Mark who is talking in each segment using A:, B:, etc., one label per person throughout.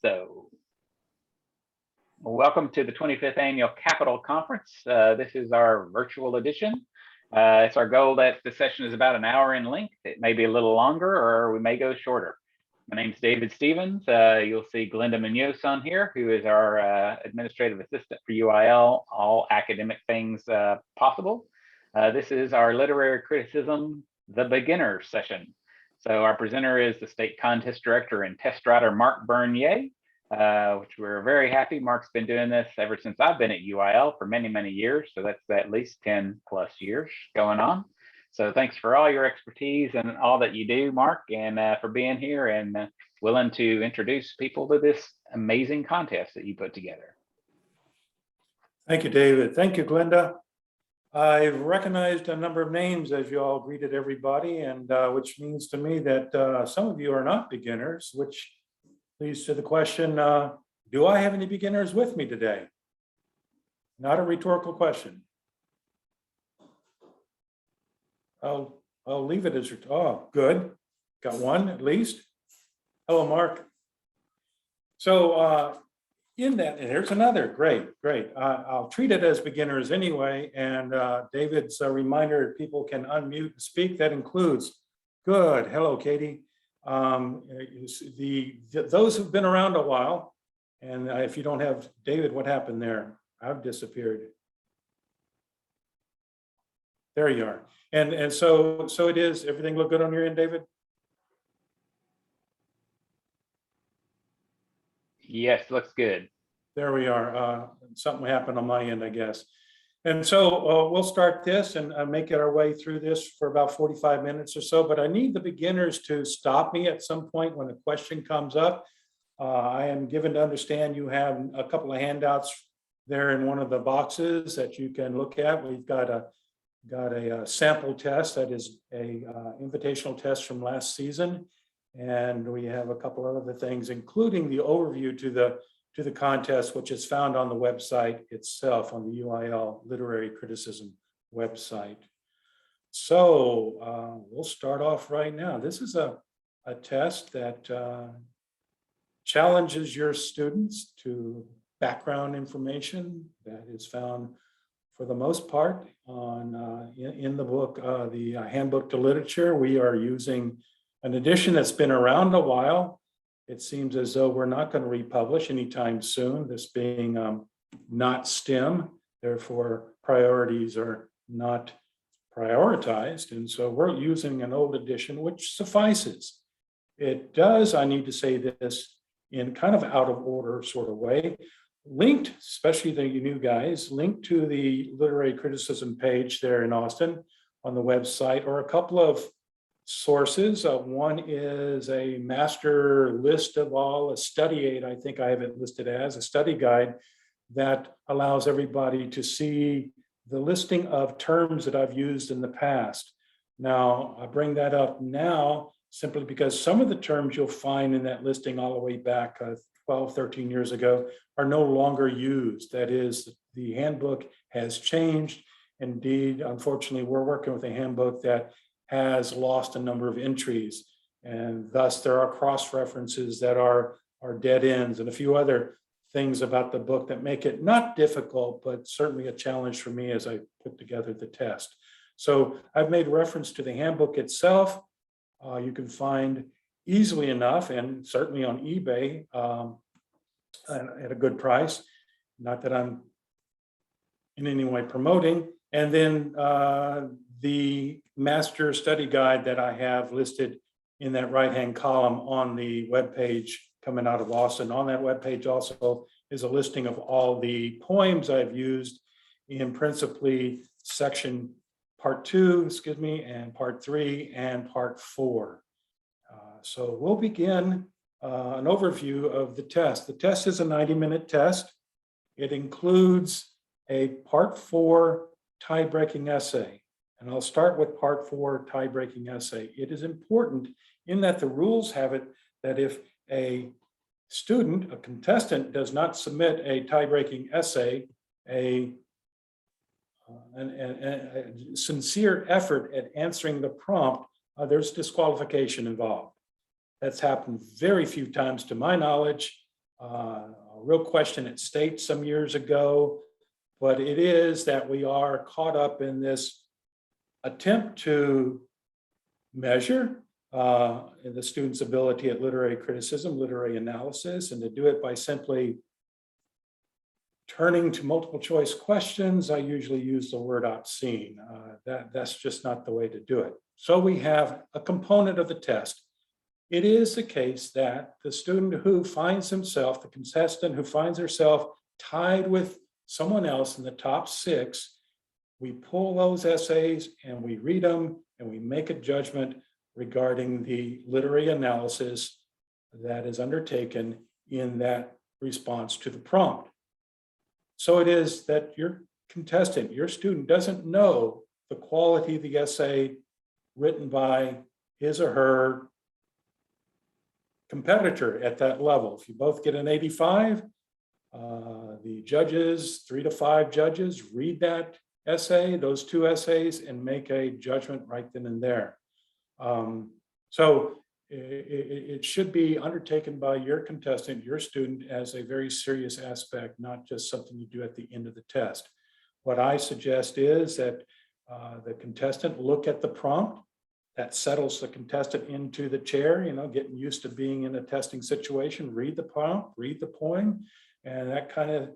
A: So, welcome to the 25th Annual Capital Conference. This is our virtual edition. It's our goal that the session is about an hour in length. It may be a little longer or we may go shorter. My name is David Stevens. You'll see Glenda Munoz on here, who is our administrative assistant for UIL, all academic things possible. This is our literary criticism, the beginner session. So our presenter is the state contest director and test writer, Mark Bernier, which we're very happy. Mark's been doing this ever since I've been at UIL for many, many years. So that's at least 10 plus years going on. So thanks for all your expertise and all that you do, Mark, and for being here and willing to introduce people to this amazing contest that you put together.
B: Thank you, David. Thank you, Glenda. I've recognized a number of names as you all greeted everybody, and which means to me that some of you are not beginners, which leads to the question, do I have any beginners with me today? Not a rhetorical question. I'll leave it as, oh, good. Got one at least. Hello, Mark. So in that, and here's another, great. I'll treat it as beginners anyway. And David's a reminder, people can unmute and speak. That includes, good, hello, Katie. Those who've been around a while, and if you don't have David, what happened there? I've disappeared. There you are. And so it is. Everything look good on your end, David?
A: Yes, looks good.
B: There we are. Something happened on my end, I guess. And so we'll start this and make it our way through this for about 45 minutes or so, but I need the beginners to stop me at some point when a question comes up. I am given to understand you have a couple of handouts there in one of the boxes that you can look at. We've got a sample test that is a invitational test from last season. And we have a couple of other things, including the overview to the contest, which is found on the website itself, on the UIL Literary Criticism website. So we'll start off right now. This is a test that challenges your students to background information that is found for the most part on in the book, the Handbook to Literature. We are using an edition that's been around a while. It seems as though we're not going to republish anytime soon, this being not STEM, therefore priorities are not prioritized. And so we're using an old edition, which suffices. It does, I need to say this in kind of out of order sort of way, linked, especially the new guys, linked to the literary criticism page there in Austin on the website, or a couple of sources. One is a master list of all, a study aid, I think I have it listed as a study guide that allows everybody to see the listing of terms that I've used in the past. Now, I bring that up now simply because some of the terms you'll find in that listing all the way back 12, 13 years ago are no longer used. That is, the handbook has changed. Indeed, unfortunately, we're working with a handbook that has lost a number of entries, and thus there are cross-references that are dead ends and a few other things about the book that make it not difficult, but certainly a challenge for me as I put together the test. So I've made reference to the handbook itself. You can find easily enough, and certainly on eBay at a good price. Not that I'm in any way promoting. And then the master study guide that I have listed in that right-hand column on the webpage coming out of Austin. On that webpage also is a listing of all the poems I've used in principally section part 2, and part 3 and part 4. So we'll begin an overview of the test. The test is a 90-minute test. It includes a part 4 tie-breaking essay. And I'll start with part 4 tie-breaking essay. It is important in that the rules have it that if a student, a contestant, does not submit a tie-breaking essay, a sincere effort at answering the prompt, there's disqualification involved. That's happened very few times to my knowledge. a real question at state some years ago, but it is that we are caught up in this attempt to measure the student's ability at literary criticism, literary analysis, and to do it by simply turning to multiple choice questions. I usually use the word obscene. That's just not the way to do it. So we have a component of the test. It is the case that the student who finds himself, the contestant who finds herself tied with someone else in the top 6, we pull those essays and we read them and we make a judgment regarding the literary analysis that is undertaken in that response to the prompt. So it is that your contestant, your student, doesn't know the quality of the essay written by his or her competitor at that level. If you both get an 85, the judges, 3 to 5 judges, read that essay, those 2 essays, and make a judgment right then and there. So it should be undertaken by your contestant, your student, as a very serious aspect, not just something you do at the end of the test. What I suggest is that the contestant look at the prompt. That settles the contestant into the chair, getting used to being in a testing situation. Read the prompt, read the poem, and that kind of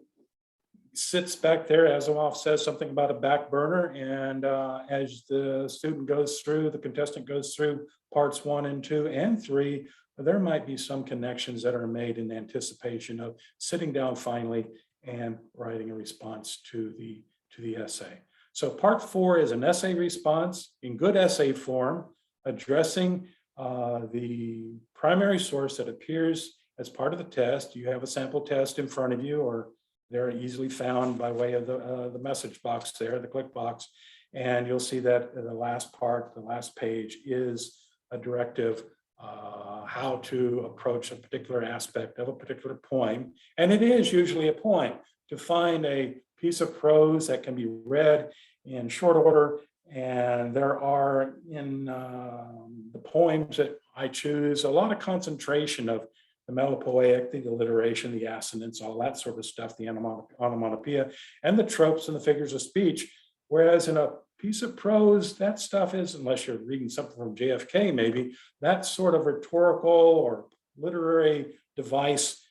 B: sits back there. Asimov says something about a back burner, and as the student goes through, the contestant goes through parts 1 and 2 and 3, there might be some connections that are made in anticipation of sitting down finally and writing a response to the essay. So part 4 is an essay response in good essay form, addressing the primary source that appears as part of the test. You have a sample test in front of you, or they're easily found by way of the message box there, the click box. And you'll see that the last part, the last page, is a directive how to approach a particular aspect of a particular poem. And it is usually a poem. To find a piece of prose that can be read in short order, and there are in the poems that I choose a lot of concentration of the melopoeic, the alliteration, the assonance, all that sort of stuff, the onomatopoeia, and the tropes and the figures of speech. Whereas in a piece of prose, that stuff is, unless you're reading something from JFK maybe, that sort of rhetorical or literary device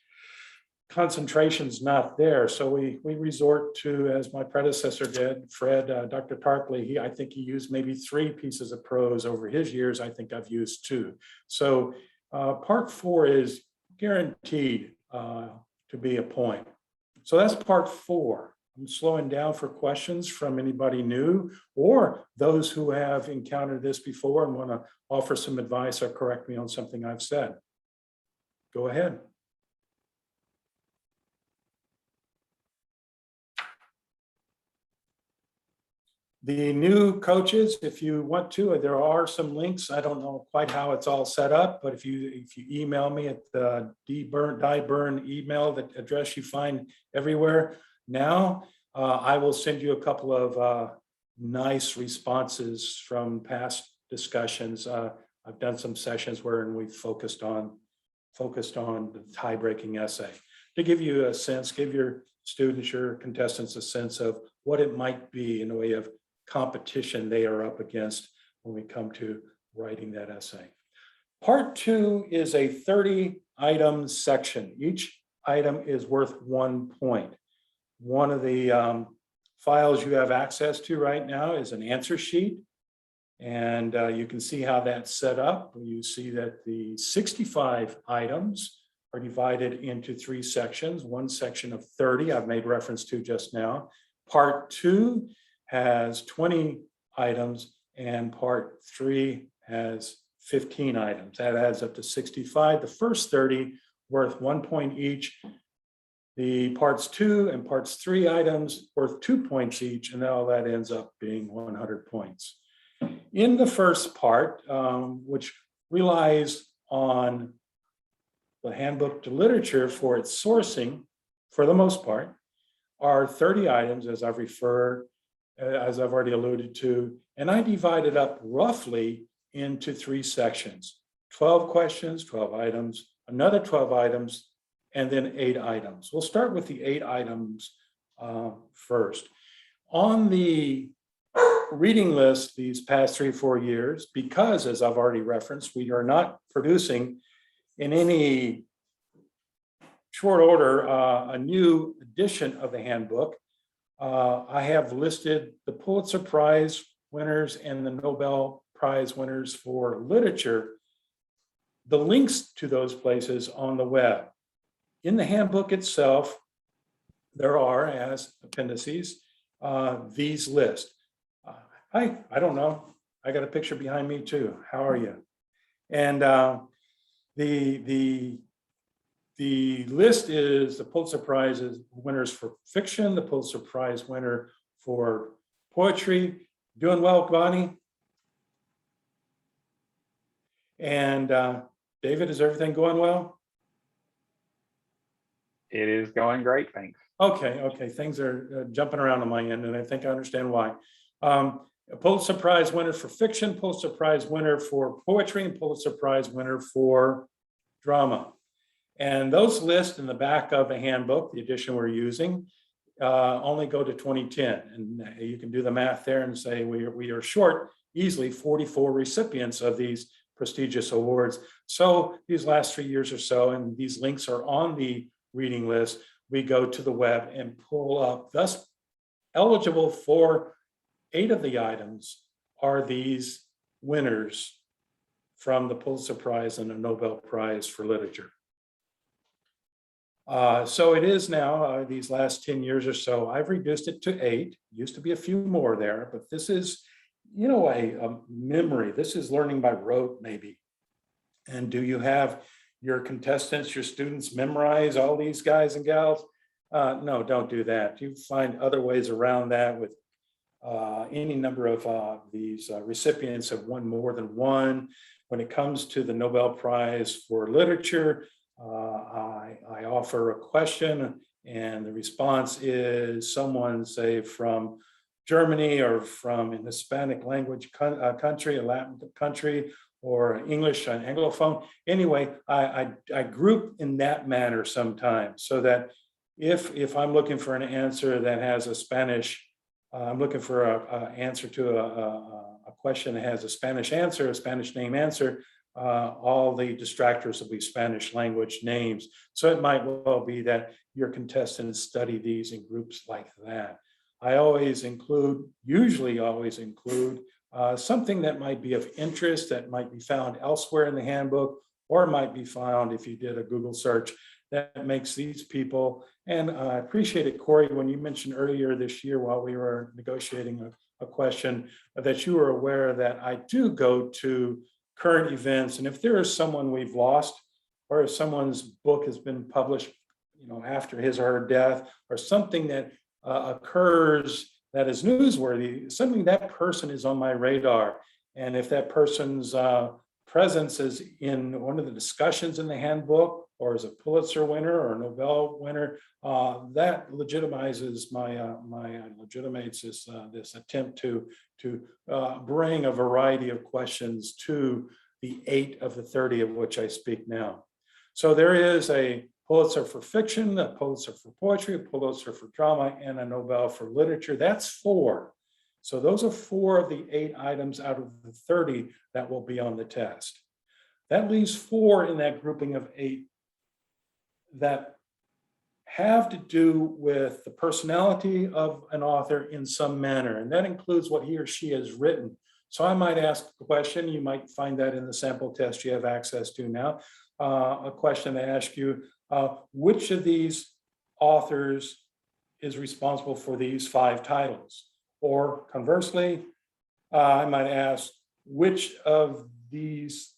B: concentration's not there. So we resort to, as my predecessor did, Fred, Dr. Tarpley, I think he used maybe 3 pieces of prose over his years. I think I've used 2. So part 4 is guaranteed to be a poem. So that's part 4. I'm slowing down for questions from anybody new or those who have encountered this before and want to offer some advice or correct me on something I've said. Go ahead. The new coaches, if you want to, there are some links. I don't know quite how it's all set up, but if you email me at the dieburn email, that address you find everywhere now, I will send you a couple of nice responses from past discussions. I've done some sessions wherein we've focused on the tie-breaking essay to give you a sense, give your students, your contestants a sense of what it might be in a way of competition they are up against when we come to writing that essay. Part 2 is a 30-item section. Each item is worth 1 point. One of the files you have access to right now is an answer sheet, and you can see how that's set up. You see that the 65 items are divided into 3 sections. One section of 30 I've made reference to just now. Part 2 has 20 items, and part 3 has 15 items. That adds up to 65. The first 30 worth 1 point each. The parts 2 and parts 3 items worth 2 points each, and all that ends up being 100 points. In the first part, which relies on the handbook to literature for its sourcing, for the most part, are 30 items, as I've already alluded to, and I divided up roughly into 3 sections: 12 questions, 12 items, another 12 items, and then 8 items. We'll start with the 8 items first. On the reading list these past 3 or 4 years, because as I've already referenced, we are not producing in any short order a new edition of the handbook. I have listed the Pulitzer Prize winners and the Nobel Prize winners for literature, the links to those places on the web. In the handbook itself, there are, as appendices, these lists. Hi, I don't know. I got a picture behind me too. How are you? And the list is the Pulitzer Prize winners for fiction, the Pulitzer Prize winner for poetry. Doing well, Bonnie? And David, is everything going well?
A: It is going great, thanks.
B: Okay. Things are jumping around on my end, and I think I understand why. A Pulitzer Prize winner for fiction, Pulitzer Prize winner for poetry, and Pulitzer Prize winner for drama. And those lists in the back of the handbook, the edition we're using, only go to 2010. And you can do the math there and say we are short easily 44 recipients of these prestigious awards. So these last 3 years or so, and these links are on the reading list, we go to the web and pull up, thus eligible for 8 of the items are these winners from the Pulitzer Prize and the Nobel Prize for Literature. So it is now, these last 10 years or so, I've reduced it to 8. Used to be a few more there, but this is, you know, a memory. This is learning by rote, maybe. And do you have your contestants, your students memorize all these guys and gals? No, don't do that. You find other ways around that with any number of these recipients have won more than one. When it comes to the Nobel Prize for Literature, I offer a question, and the response is someone, say, from Germany or from an Hispanic language country, a Latin country, or English, an Anglophone. Anyway, I group in that manner sometimes, so that if I'm looking for an answer that has a Spanish, I'm looking for an answer to a question that has a Spanish answer, a Spanish name answer, all the distractors will be Spanish language names. So it might well be that your contestants study these in groups like that. I usually always include something that might be of interest, that might be found elsewhere in the handbook, or might be found if you did a Google search that makes these people. And I appreciate it, Corey, when you mentioned earlier this year while we were negotiating a question, that you were aware that I do go to current events. And if there is someone we've lost, or if someone's book has been published, you know, after his or her death, or something that occurs that is newsworthy, suddenly that person is on my radar. And if that person's presence is in one of the discussions in the handbook, or as a Pulitzer winner or a Nobel winner, that legitimizes legitimates this attempt to bring a variety of questions to the 8 of the 30 of which I speak now. So there is a Pulitzer for fiction, a Pulitzer for poetry, a Pulitzer for drama, and a Nobel for literature. That's 4. So those are 4 of the 8 items out of the 30 that will be on the test. That leaves 4 in that grouping of 8 that have to do with the personality of an author in some manner, and that includes what he or she has written. So I might ask a question, you might find that in the sample test you have access to now, a question to ask you, which of these authors is responsible for these 5 titles? Or conversely, I might ask, which of these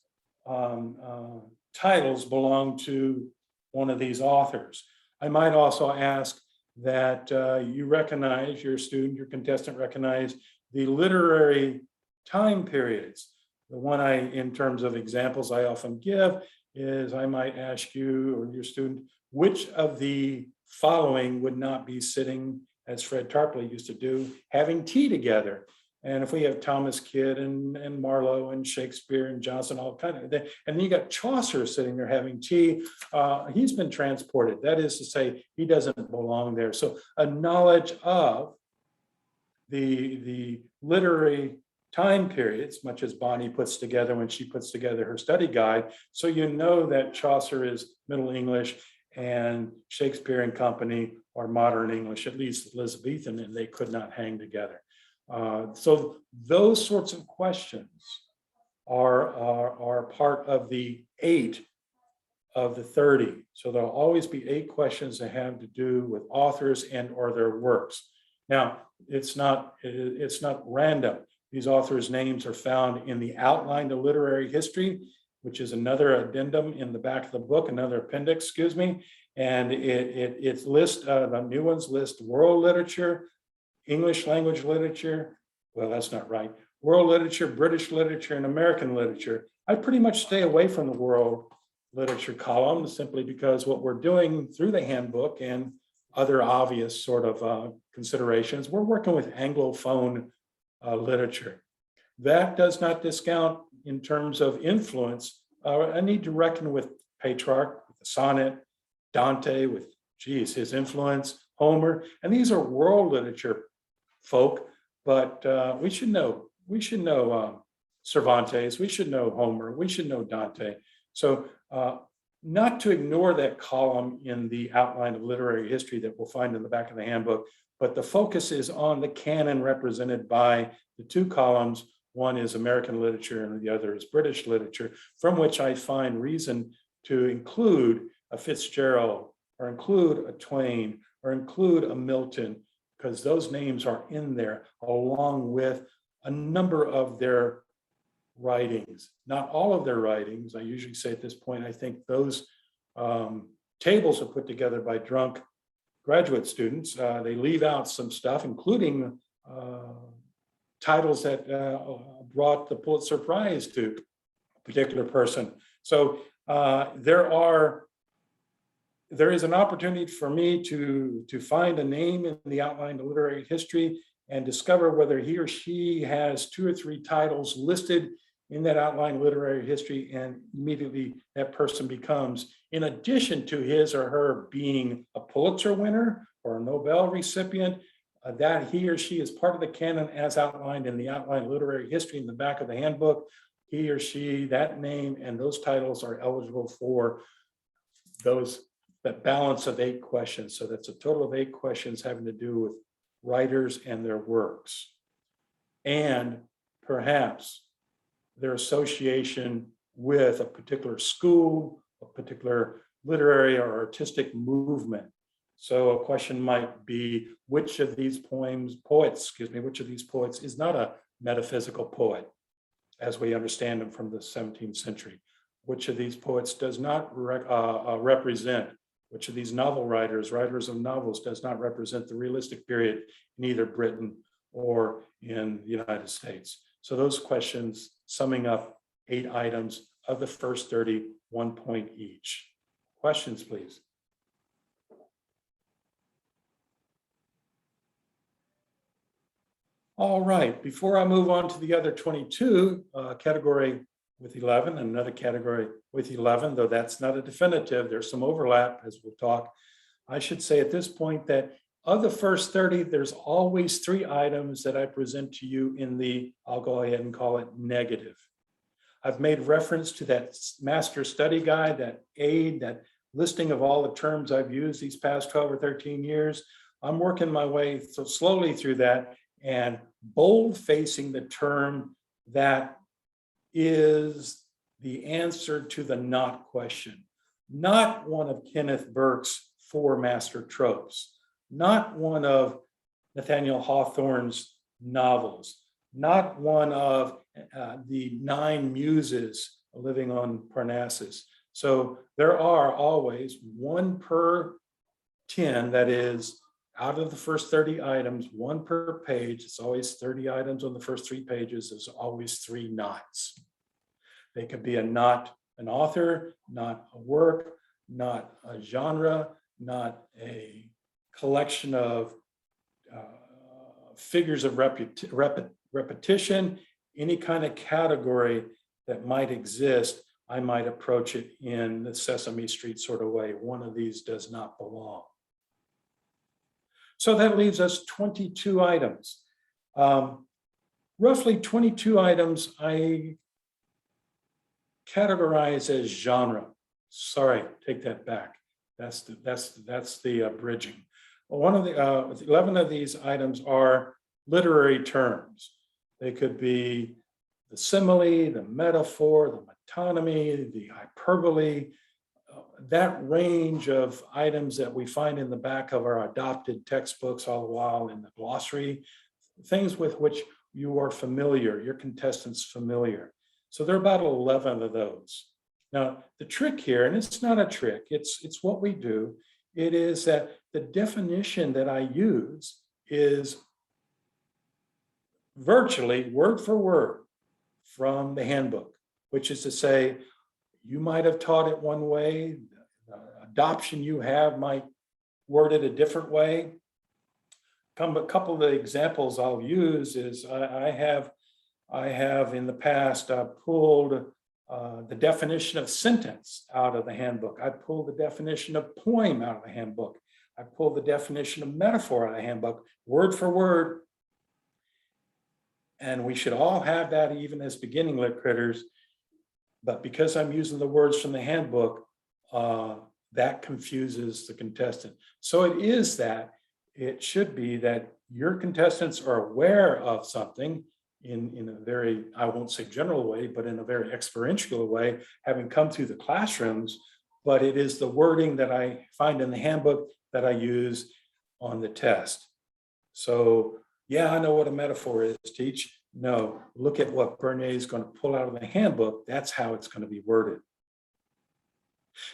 B: titles belong to one of these authors? I might also ask that you recognize, your student, your contestant recognize the literary time periods. The one in terms of examples I often give is I might ask you or your student, which of the following would not be sitting, as Fred Tarpley used to do, having tea together? And if we have Thomas Kidd and Marlowe and Shakespeare and Johnson, all kind of, and then you got Chaucer sitting there having tea, he's been transported. That is to say, he doesn't belong there. So a knowledge of the literary time periods, much as Bonnie puts together when she puts together her study guide. So you know that Chaucer is Middle English and Shakespeare and company are modern English, at least Elizabethan, and they could not hang together. So those sorts of questions are part of the 8 of the 30. So there'll always be 8 questions that have to do with authors and or their works. Now, it's not random. These authors' names are found in the outline to literary history, which is another addendum in the back of the book, another appendix, excuse me. And it lists, the new ones list world literature, English language literature. Well, that's not right. World literature, British literature, and American literature. I pretty much stay away from the world literature column simply because what we're doing through the handbook and other obvious sort of considerations, we're working with Anglophone literature. That does not discount in terms of influence. I need to reckon with Petrarch, with the sonnet, Dante, with his influence, Homer, and these are world literature folk, but we should know Cervantes, we should know Homer, we should know Dante. So not to ignore that column in the outline of literary history that we'll find in the back of the handbook, but the focus is on the canon represented by the 2 columns. One is American literature and the other is British literature, from which I find reason to include a Fitzgerald or include a Twain or include a Milton, because those names are in there along with a number of their writings. Not all of their writings. I usually say at this point, I think those tables are put together by drunk graduate students. They leave out some stuff, including titles that brought the Pulitzer Prize to a particular person. So there is an opportunity for me to find a name in the outline of literary history and discover whether he or she has 2 or 3 titles listed in that outline literary history, and immediately that person becomes, in addition to his or her being a Pulitzer winner or a Nobel recipient, that he or she is part of the canon as outlined in the outline literary history in the back of the handbook. He or she, that name and those titles are eligible for that balance of 8 questions. So that's a total of 8 questions having to do with writers and their works, and perhaps their association with a particular school, a particular literary or artistic movement. So a question might be, which of these poets is not a metaphysical poet, as we understand them from the 17th century? Which of these poets does not represent, which of these writers of novels does not represent the realistic period in either Britain or in the United States? So those questions, summing up 8 items of the first 30, 1 point each. Questions, please. All right, before I move on to the other 22, category with 11, another category with 11, though that's not a definitive, there's some overlap as we'll talk. I should say at this point that of the first 30, there's always 3 items that I present to you in the, I'll go ahead and call it negative. I've made reference to that master study guide, that aid, that listing of all the terms I've used these past 12 or 13 years. I'm working my way so slowly through that and bold facing the term that is the answer to the not question. Not one of Kenneth Burke's 4 master tropes, not one of Nathaniel Hawthorne's novels, not one of the 9 muses living on Parnassus. So there are always 1 per 10, that is, out of the first 30 items, 1 per page. It's always 30 items on the first 3 pages. There's always 3 nots. They could be a not an author, not a work, not a genre, not a collection of figures of repetition, any kind of category that might exist, I might approach it in the Sesame Street sort of way. One of these does not belong. So that leaves us 22 items. Roughly 22 items I categorize as genre. Sorry, take that back. That's the bridging. One of the 11 of these items are literary terms. They could be the simile, the metaphor, the metonymy, the hyperbole, that range of items that we find in the back of our adopted textbooks, all the while in the glossary, things with which you are familiar, your contestants familiar. So there are about 11 of those. Now, the trick here, and it's not a trick, it's what we do, it is that the definition that I use is virtually word for word from the handbook, which is to say, you might have taught it one way, the adoption you have might word it a different way. A couple of the examples I'll use is I have in the past pulled the definition of sentence out of the handbook. I pulled the definition of poem out of the handbook. I pulled the definition of metaphor out of the handbook, word for word. And we should all have that even as beginning lit critters. But because I'm using the words from the handbook, that confuses the contestant. So it should be that your contestants are aware of something in a very, I won't say general way, but in a very experiential way, having come through the classrooms, but it is the wording that I find in the handbook that I use on the test. So yeah, I know what a metaphor is, teach. No, look at what Bernier is going to pull out of the handbook. That's how it's going to be worded.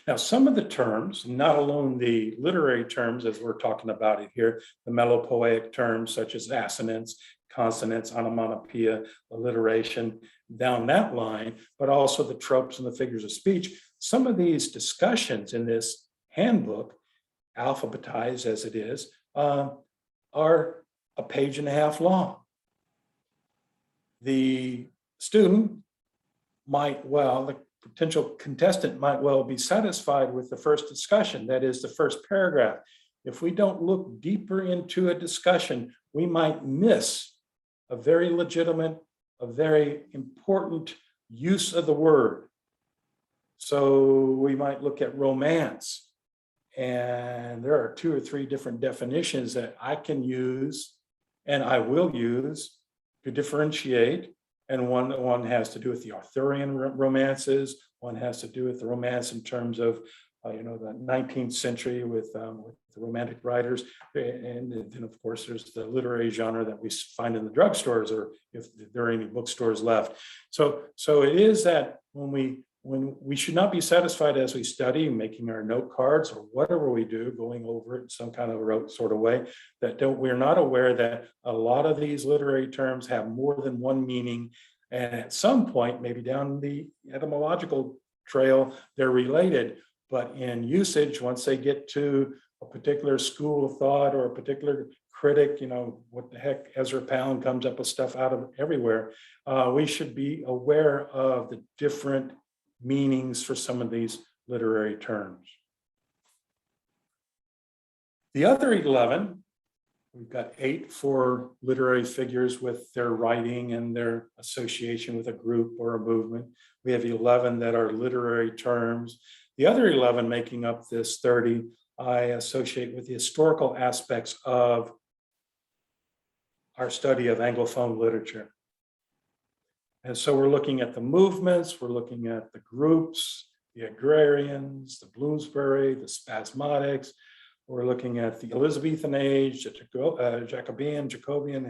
B: Now, some of the terms, not alone the literary terms as we're talking about it here, the melopoetic terms such as assonance, consonants, onomatopoeia, alliteration, down that line, but also the tropes and the figures of speech. Some of these discussions in this handbook, alphabetized as it is, are a page and a half long. The student the potential contestant might well be satisfied with the first discussion, that is the first paragraph. If we don't look deeper into a discussion, we might miss a very legitimate, a very important use of the word. So we might look at romance, and there are 2 or 3 different definitions that I can use and I will use to differentiate. And one has to do with the Arthurian romances. One has to do with the romance in terms of, the 19th century with the Romantic writers. And then, of course, there's the literary genre that we find in the drugstores, or if there are any bookstores left. So it is that when we should not be satisfied as we study, making our note cards or whatever we do, going over it in some kind of rote sort of way, we're not aware that a lot of these literary terms have more than one meaning. And at some point, maybe down the etymological trail, they're related. But in usage, once they get to a particular school of thought or a particular critic, what the heck, Ezra Pound comes up with stuff out of everywhere. We should be aware of the different meanings for some of these literary terms. The other 11, we've got 8 for literary figures with their writing and their association with a group or a movement. We have 11 that are literary terms. The other 11 making up this 30, I associate with the historical aspects of our study of Anglophone literature. And so we're looking at the movements, we're looking at the groups, the agrarians, the Bloomsbury, the spasmodics. We're looking at the Elizabethan age, the Jacobean,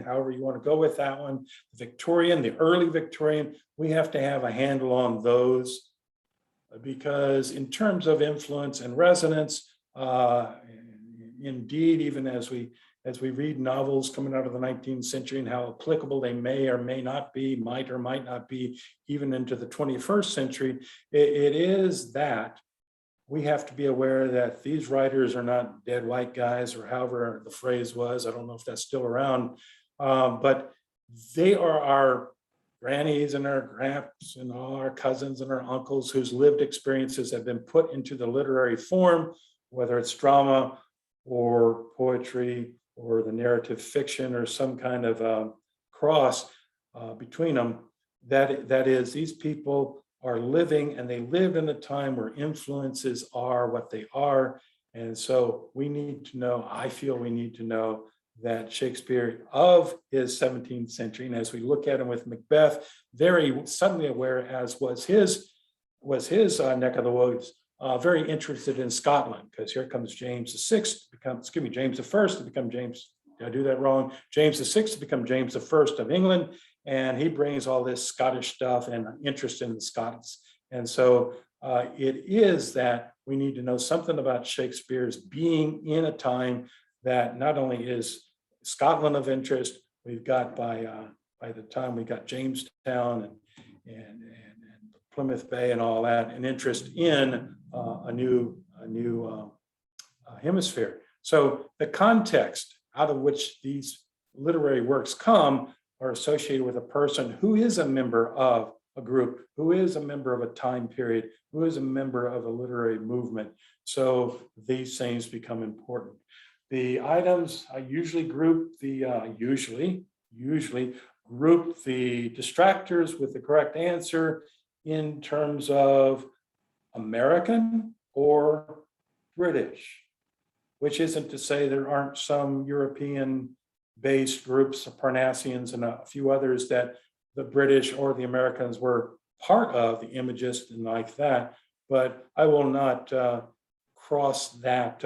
B: however you want to go with that one, the Victorian, the early Victorian. We have to have a handle on those because in terms of influence and resonance, indeed, even as we read novels coming out of the 19th century and how applicable they may or may not be, might or might not be, even into the 21st century, it is that we have to be aware that these writers are not dead white guys, or however the phrase was. I don't know if that's still around, but they are our grannies and our gramps and all our cousins and our uncles whose lived experiences have been put into the literary form, whether it's drama or poetry or the narrative fiction or some kind of cross between them. That is, these people are living, and they lived in a time where influences are what they are. And so we need to know, I feel we need to know that Shakespeare of his 17th century, and as we look at him with Macbeth, very suddenly aware, as was his neck of the woods, very interested in Scotland, because here comes James the Sixth, James the First to become James. Did I do that wrong? James the Sixth to become James the First of England, and he brings all this Scottish stuff and interest in the Scots. And so it is that we need to know something about Shakespeare's being in a time that not only is Scotland of interest, we've got by the time we got Jamestown and Plymouth Bay and all that, an interest in a new hemisphere. So the context out of which these literary works come are associated with a person who is a member of a group, who is a member of a time period, who is a member of a literary movement. So these things become important. The items, I usually group usually group the distractors with the correct answer in terms of American or British, which isn't to say there aren't some European-based groups of Parnassians and a few others that the British or the Americans were part of, the Imagists and like that, but I will not cross that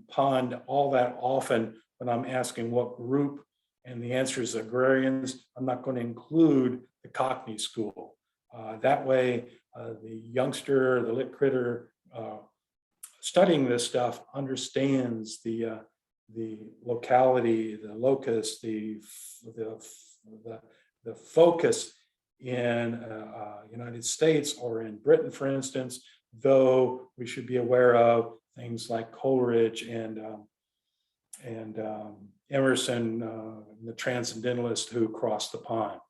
B: pond all that often when I'm asking what group, and the answer is agrarians. I'm not going to include the Cockney school. That way, the youngster, the lit critter studying this stuff understands the locality, the locus, the focus in United States or in Britain, for instance, though we should be aware of things like Coleridge and Emerson, the transcendentalist who crossed the pond.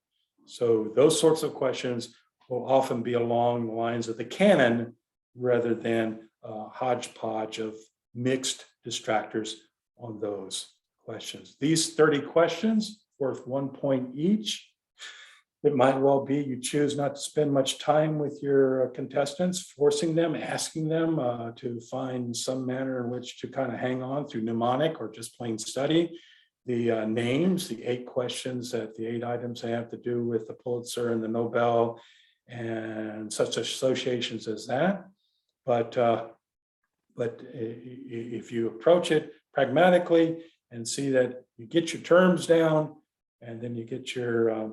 B: So those sorts of questions will often be along the lines of the canon rather than a hodgepodge of mixed distractors on those questions. These 30 questions worth 1 point each. It might well be you choose not to spend much time with your contestants, forcing them, asking them to find some manner in which to kind of hang on through mnemonic or just plain study. The names, the 8 questions, that the 8 items they have to do with the Pulitzer and the Nobel and such associations as that. But if you approach it pragmatically and see that you get your terms down, and then you get your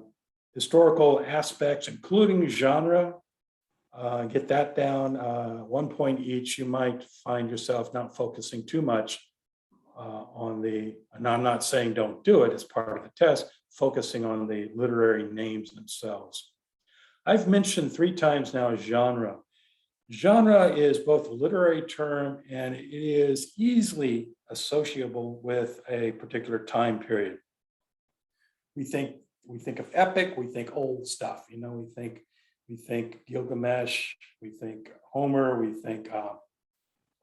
B: historical aspects, including genre, get that down, 1 point each, you might find yourself not focusing too much on and I'm not saying don't do it as part of the test, focusing on the literary names themselves. I've mentioned 3 times now genre. Genre is both a literary term and it is easily associable with a particular time period. We think of epic, we think old stuff, we think Gilgamesh, we think Homer, we think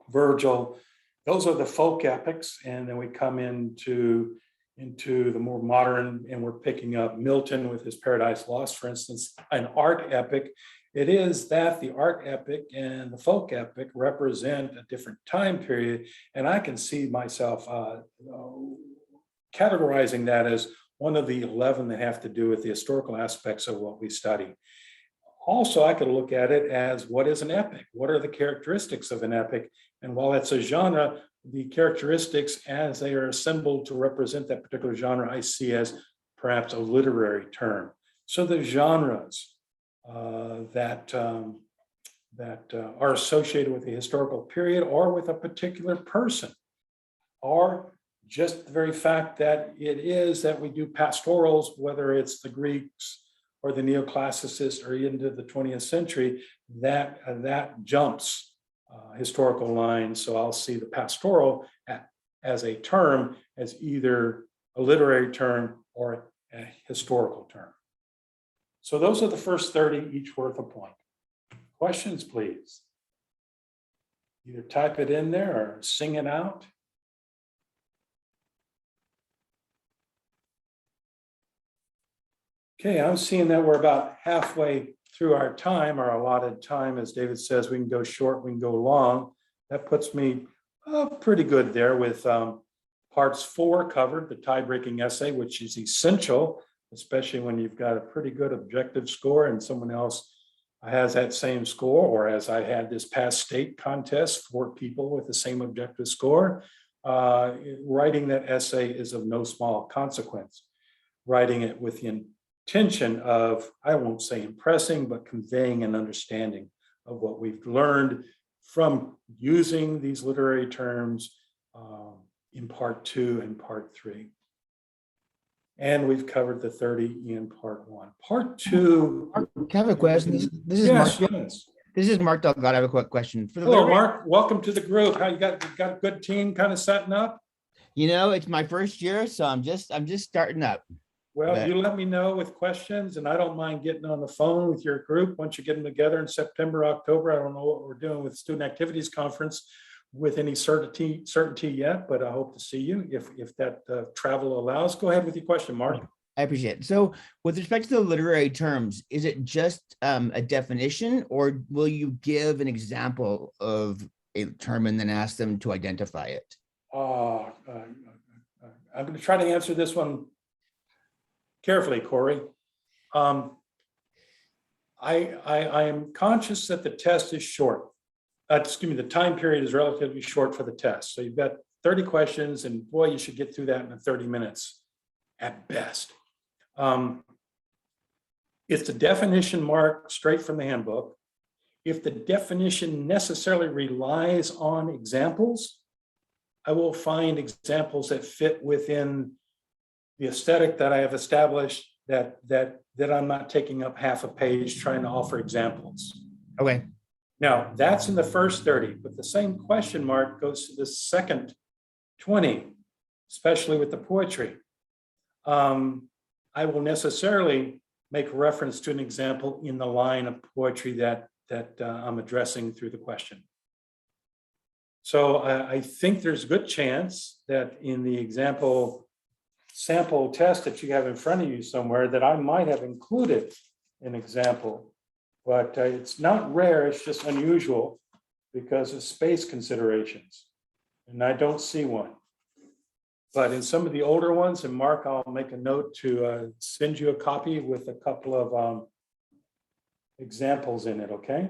B: Virgil. Those are the folk epics, and then we come into the more modern, and we're picking up Milton with his Paradise Lost, for instance, an art epic. It is that the art epic and the folk epic represent a different time period, and I can see myself categorizing that as one of the 11 that have to do with the historical aspects of what we study. Also, I could look at it as what is an epic? What are the characteristics of an epic? And while it's a genre, the characteristics as they are assembled to represent that particular genre, I see as perhaps a literary term. So the genres that are associated with the historical period or with a particular person, or just the very fact that it is that we do pastorals, whether it's the Greeks or the neoclassicists or into the 20th century, that jumps historical lines. So I'll see the pastoral as a term, as either a literary term or a historical term. So those are the first 30, each worth a point. Questions, please. Either type it in there or sing it out. Okay, I'm seeing that we're about halfway through our time, our allotted time. As David says, we can go short, we can go long. That puts me pretty good there with parts 4 covered, the tie-breaking essay, which is essential, especially when you've got a pretty good objective score and someone else has that same score, or as I had this past state contest, 4 people with the same objective score. Writing that essay is of no small consequence. Writing it with the intention of, I won't say impressing, but conveying an understanding of what we've learned from using these literary terms in part 2 and part 3. And we've covered the 30 in part 1. Part 2.
C: Can I have a question? This is
B: Yes,
C: Mark.
B: yes.
C: This is Mark Delgado. I have a quick question. For the
B: Hello,
C: literary-
B: Mark. Welcome to the group. How you got a good team kind of setting up?
C: You know, it's my first year, so I'm just starting up.
B: Well,
C: Right.
B: you let me know with questions, and I don't mind getting on the phone with your group once you get them together in September, October. I don't know what we're doing with Student Activities Conference with any certainty yet, but I hope to see you if that travel allows. Go ahead with your question, Mark.
C: I appreciate it. So with respect to the literary terms, is it just a definition, or will you give an example of a term and then ask them to identify it?
B: I'm going to try to answer this one carefully, Corey. I am conscious that the test is short. The time period is relatively short for the test. So you've got 30 questions, and boy, you should get through that in 30 minutes at best. If the definition, Mark, straight from the handbook, if the definition necessarily relies on examples, I will find examples that fit within the aesthetic that I have established, that I'm not taking up half a page trying to offer examples.
C: Okay.
B: Now, that's in the first 30, but the same question mark goes to the second 20, especially with the poetry. I will necessarily make reference to an example in the line of poetry that I'm addressing through the question. So I think there's a good chance that in the example sample test that you have in front of you somewhere, that I might have included an example, but it's not rare, it's just unusual because of space considerations. And I don't see one. But in some of the older ones, and Mark, I'll make a note to send you a copy with a couple of examples in it, okay?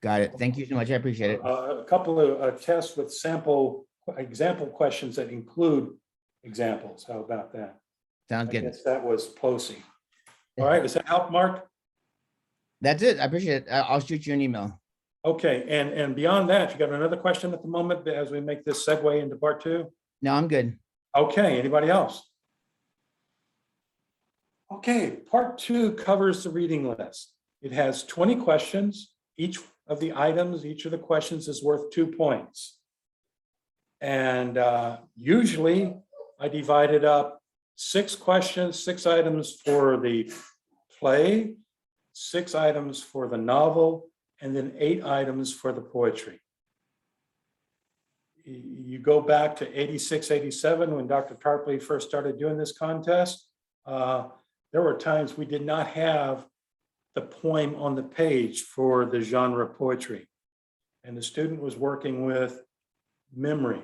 C: Got it. Thank you so much. I appreciate it.
B: A couple of tests with example questions that include examples. How about that?
C: Sounds
B: I
C: good.
B: guess that was Plosy. All right, does that help, Mark?
C: That's it. I appreciate it. I'll shoot you an email.
B: Okay, and beyond that, you got another question at the moment as we make this segue into part 2?
C: No, I'm good.
B: Okay, anybody else? Okay, part 2 covers the reading list. It has 20 questions. Each of the items, each of the questions is worth 2 points. And usually I divided up 6 questions, 6 items for the play, 6 items for the novel, and then 8 items for the poetry. You go back to 86, 87, when Dr. Tarpley first started doing this contest, there were times we did not have the poem on the page for the genre poetry. And the student was working with memory.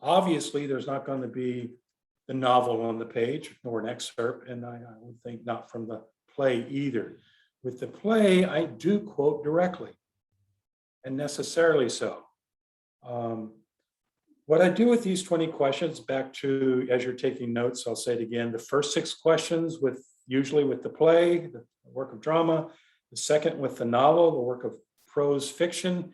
B: Obviously, there's not going to be the novel on the page, nor an excerpt, and I would think not from the play either. With the play, I do quote directly, and necessarily so. What I do with these 20 questions, back to, as you're taking notes, I'll say it again, the first 6 questions usually with the play, the work of drama, the second with the novel, the work of prose fiction.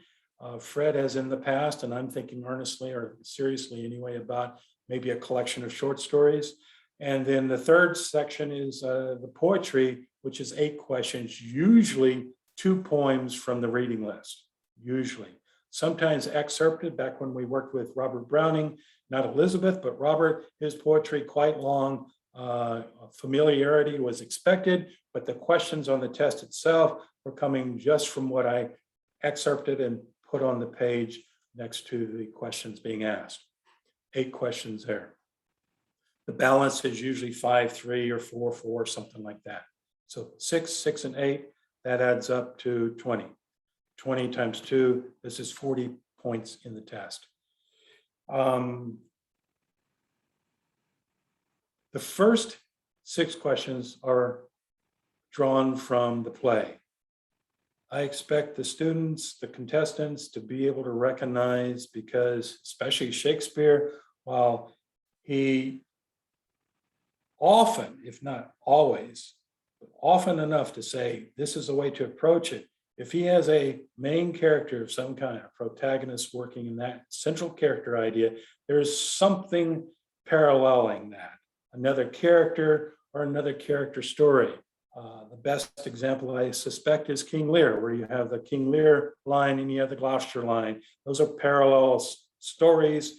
B: Fred has in the past, and I'm thinking earnestly or seriously anyway, about maybe a collection of short stories. And then the third section is the poetry, which is 8 questions, usually 2 poems from the reading list, usually. Sometimes excerpted, back when we worked with Robert Browning, not Elizabeth, but Robert, his poetry quite long, Familiarity was expected, but the questions on the test itself were coming just from what I excerpted and put on the page next to the questions being asked. 8 questions there. The balance is usually 5, 3, or 4, 4, something like that. So 6, 6, and 8, that adds up to 20. 20 times 2, this is 40 points in the test. The first 6 questions are drawn from the play. I expect the students, the contestants, to be able to recognize, because especially Shakespeare, while he often, if not always, but often enough to say this is a way to approach it. If he has a main character of some kind, a protagonist working in that central character idea, there's something paralleling that, another character or another character story. The best example I suspect is King Lear, where you have the King Lear line and you have the Gloucester line. Those are parallel stories,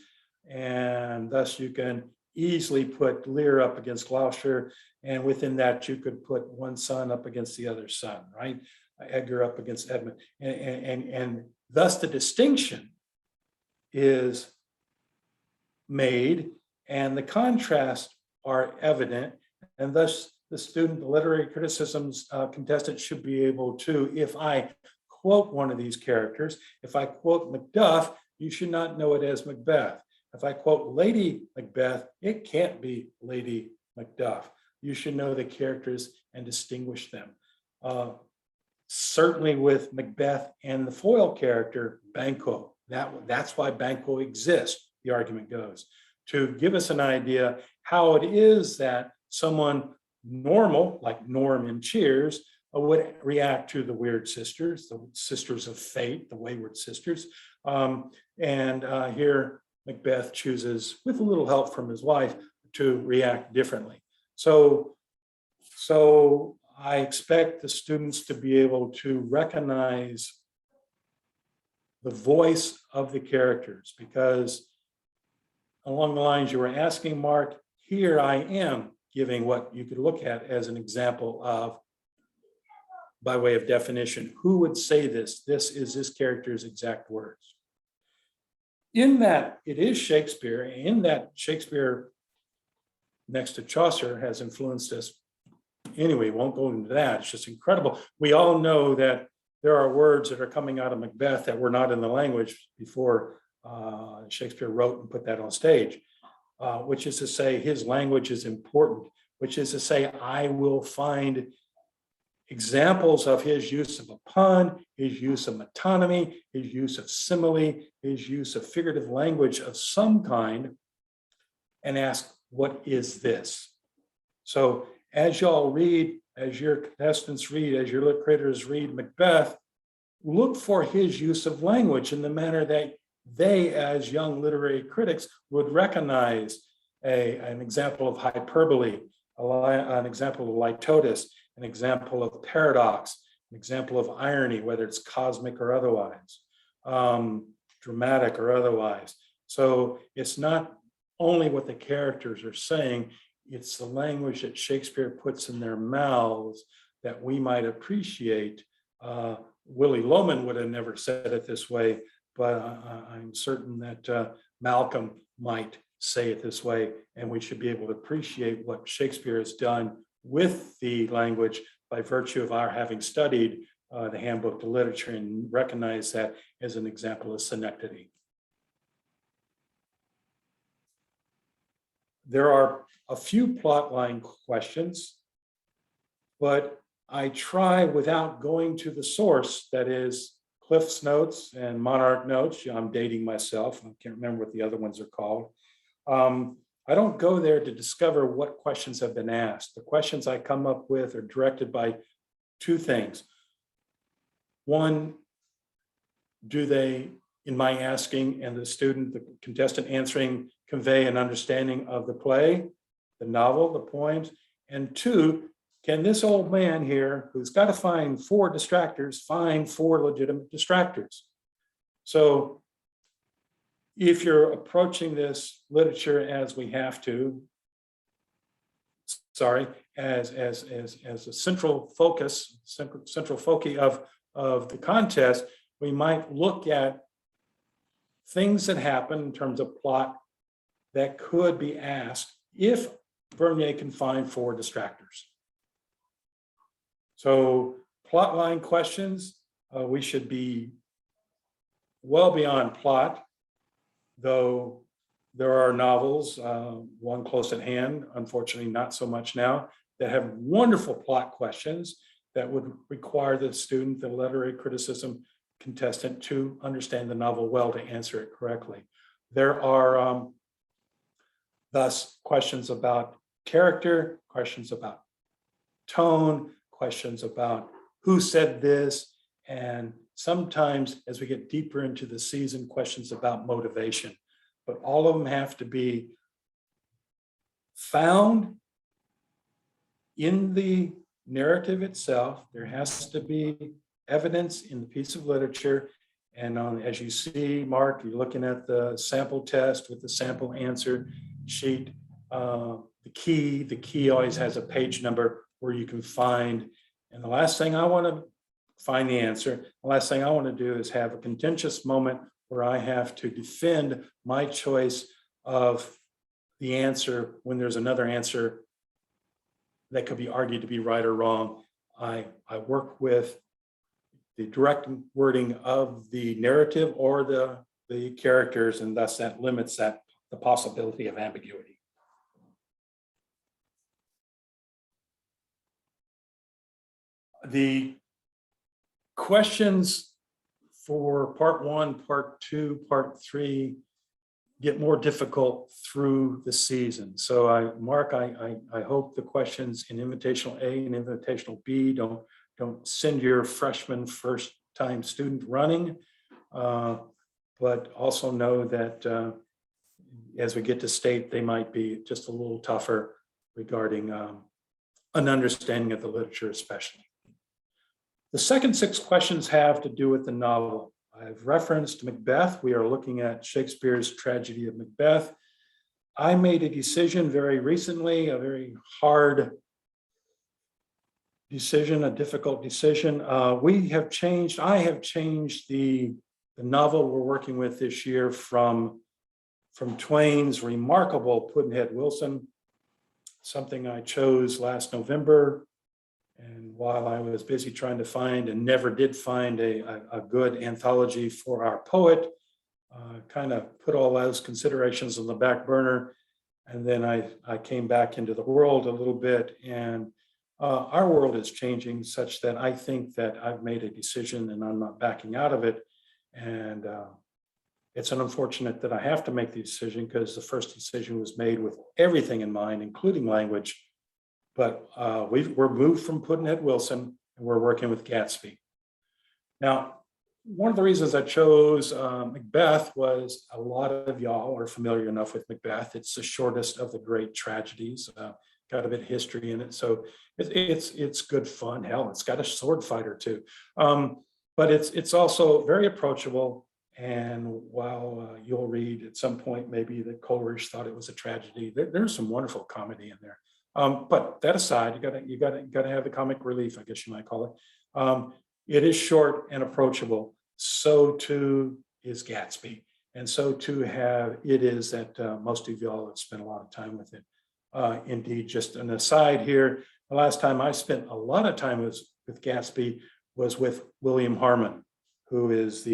B: and thus you can easily put Lear up against Gloucester, and within that you could put one son up against the other son, right? Edgar up against Edmund, and thus the distinction is made and the contrasts are evident, and thus the student, the literary criticisms contestant should be able to, if I quote one of these characters, if I quote Macduff, you should not know it as Macbeth. If I quote Lady Macbeth, it can't be Lady Macduff. You should know the characters and distinguish them. Certainly with Macbeth and the foil character, Banquo. That's why Banquo exists, the argument goes, to give us an idea how it is that someone normal, like Norm in Cheers, would react to the weird sisters, the sisters of fate, the wayward sisters. Here, Macbeth chooses, with a little help from his wife, to react differently. So I expect the students to be able to recognize the voice of the characters, because along the lines you were asking, Mark, here I am giving what you could look at as an example of, by way of definition, who would say this? This is this character's exact words. In that it is Shakespeare, in that Shakespeare next to Chaucer has influenced us. Anyway, won't go into that. It's just incredible. We all know that there are words that are coming out of Macbeth that were not in the language before Shakespeare wrote and put that on stage, which is to say his language is important, which is to say I will find examples of his use of a pun, his use of metonymy, his use of simile, his use of figurative language of some kind, and ask, what is this? So as y'all read, as your contestants read, as your lit creators read Macbeth, look for his use of language in the manner that they, as young literary critics, would recognize an example of hyperbole, an example of litotis, an example of paradox, an example of irony, whether it's cosmic or otherwise, dramatic or otherwise. So it's not only what the characters are saying, it's the language that Shakespeare puts in their mouths that we might appreciate. Willie Loman would have never said it this way, but I'm certain that Malcolm might say it this way, and we should be able to appreciate what Shakespeare has done with the language by virtue of our having studied the Handbook to Literature and recognize that as an example of synecdoche. There are a few plotline questions, but I try without going to the source, that is Cliff's Notes and Monarch Notes. I'm dating myself. I can't remember what the other ones are called. I don't go there to discover what questions have been asked. The questions I come up with are directed by 2 things. One, do they, in my asking and the student, the contestant answering, convey an understanding of the play, the novel, the poems? And 2, can this old man here, who's got to find 4 distractors, find 4 legitimate distractors? So if you're approaching this literature as we have to, sorry, as a central focus, central foci of the contest, we might look at things that happen in terms of plot that could be asked if Bernier can find 4 distractors. So plot line questions, we should be well beyond plot, though there are novels, one close at hand, unfortunately not so much now, that have wonderful plot questions that would require the student, the literary criticism contestant, to understand the novel well to answer it correctly. There are thus questions about character, questions about tone, questions about who said this, and sometimes as we get deeper into the season, questions about motivation. But all of them have to be found in the narrative itself. There has to be evidence in the piece of literature. And as you see, Mark, you're looking at the sample test with the sample answer sheet. The key always has a page number where you can find. And the last thing I want to find the answer, the last thing I want to do is have a contentious moment where I have to defend my choice of the answer when there's another answer that could be argued to be right or wrong. I work with the direct wording of the narrative or the characters, and thus that limits the possibility of ambiguity. The questions for part 1, part 2, part 3 get more difficult through the season. So Mark, I hope the questions in Invitational A and Invitational B don't send your freshman first time student running, but also know that as we get to state, they might be just a little tougher regarding an understanding of the literature especially. The second 6 questions have to do with the novel. I've referenced Macbeth. We are looking at Shakespeare's tragedy of Macbeth. I made a decision very recently, a very hard decision, a difficult decision. I have changed the novel we're working with this year from Twain's remarkable Pudd'nhead Wilson, something I chose last November. And while I was busy trying to find and never did find a good anthology for our poet, kind of put all those considerations on the back burner. And then I came back into the world a little bit, and our world is changing such that I think that I've made a decision and I'm not backing out of it. And it's unfortunate that I have to make the decision because the first decision was made with everything in mind, including language. But we're moved from Pudd'nhead Wilson and we're working with Gatsby. Now, one of the reasons I chose Macbeth was a lot of y'all are familiar enough with Macbeth. It's the shortest of the great tragedies, got a bit of history in it. So it's good fun. Hell, it's got a sword fight or two. But it's also very approachable. And while you'll read at some point maybe that Coleridge thought it was a tragedy, there's some wonderful comedy in there. But that aside, you gotta have the comic relief, I guess you might call it. It is short and approachable. So too is Gatsby, and so too it is that most of y'all have spent a lot of time with it. Indeed, just an aside here, the last time I spent a lot of time with Gatsby was with William Harmon, who is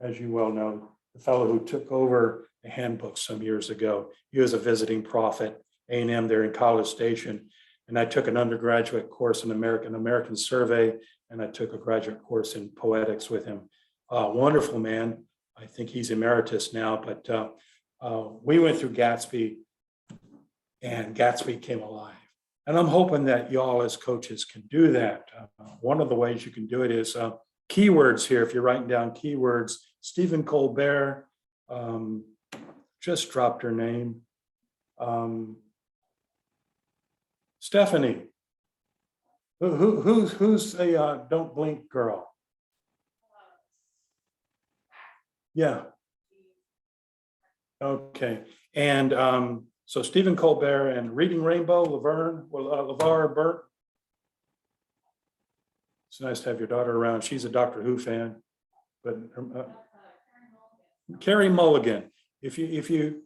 B: as you well know, the fellow who took over the handbook some years ago. He was a visiting prophet. A&M there in College Station, and I took an undergraduate course in American Survey, and I took a graduate course in poetics with him. Wonderful man. I think he's emeritus now, but we went through Gatsby, and Gatsby came alive. And I'm hoping that y'all as coaches can do that. One of the ways you can do it is keywords here. If you're writing down keywords, Stephen Colbert just dropped her name. Stephanie, who's the Don't Blink girl? Yeah. Okay. And So Stephen Colbert and Reading Rainbow, LeVar Burton. It's nice to have your daughter around. She's a Doctor Who fan, but Carey Mulligan. If you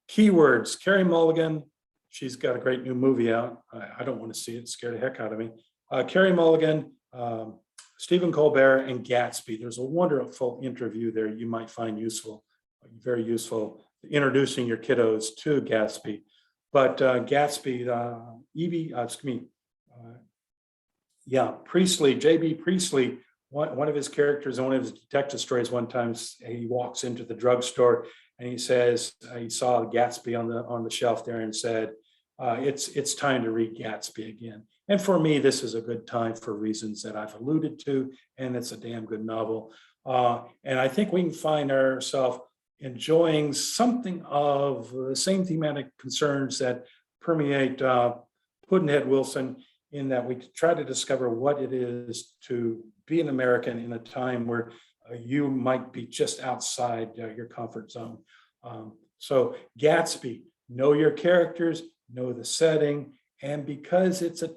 B: keywords, Carey Mulligan, she's got a great new movie out. I don't want to see it, scared the heck out of me. Carey Mulligan, Stephen Colbert, and Gatsby. There's a wonderful interview there you might find useful, very useful, introducing your kiddos to Gatsby. But Gatsby, Priestley, J.B. Priestley, one of his characters in one of his detective stories, one time he walks into the drugstore and he says he saw Gatsby on the shelf there and said, it's time to read Gatsby again. And for me, this is a good time for reasons that I've alluded to, and it's a damn good novel. And I think we can find ourselves enjoying something of the same thematic concerns that permeate Pudd'nhead Wilson, in that we try to discover what it is to be an American in a time where you might be just outside your comfort zone. So Gatsby, know your characters, know the setting, and because it's a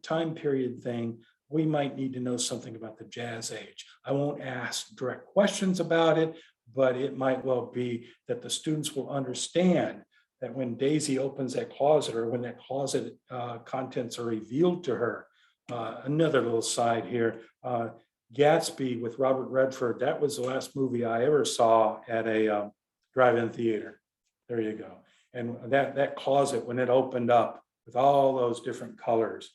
B: time period thing, we might need to know something about the Jazz Age. I won't ask direct questions about it, but it might well be that the students will understand that when Daisy opens that closet, or when that closet contents are revealed to her. Another little side here, Gatsby with Robert Redford, that was the last movie I ever saw at a drive-in theater. There you go. And that closet, when it opened up with all those different colors,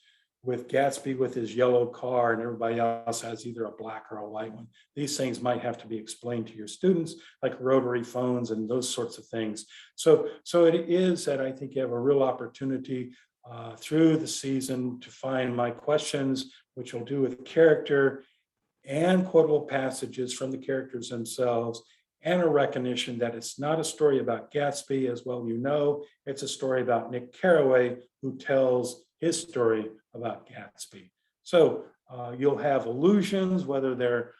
B: with Gatsby with his yellow car and everybody else has either a black or a white one. These things might have to be explained to your students, like rotary phones and those sorts of things. So it is that I think you have a real opportunity through the season to find my questions, which will do with character and quotable passages from the characters themselves, and a recognition that it's not a story about Gatsby, as well you know, it's a story about Nick Carraway, who tells his story about Gatsby. So you'll have allusions, whether they're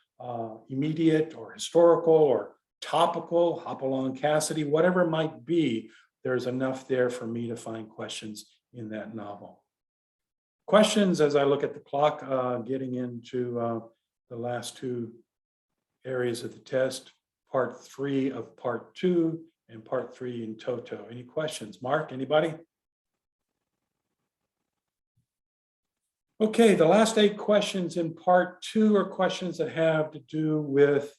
B: immediate or historical or topical, Hopalong Cassidy, whatever it might be, there's enough there for me to find questions in that novel. Questions as I look at the clock, getting into the last two areas of the test, part 3 of part 2 and part 3 in toto. Any questions? Mark, anybody? Okay, the last 8 questions in part 2 are questions that have to do with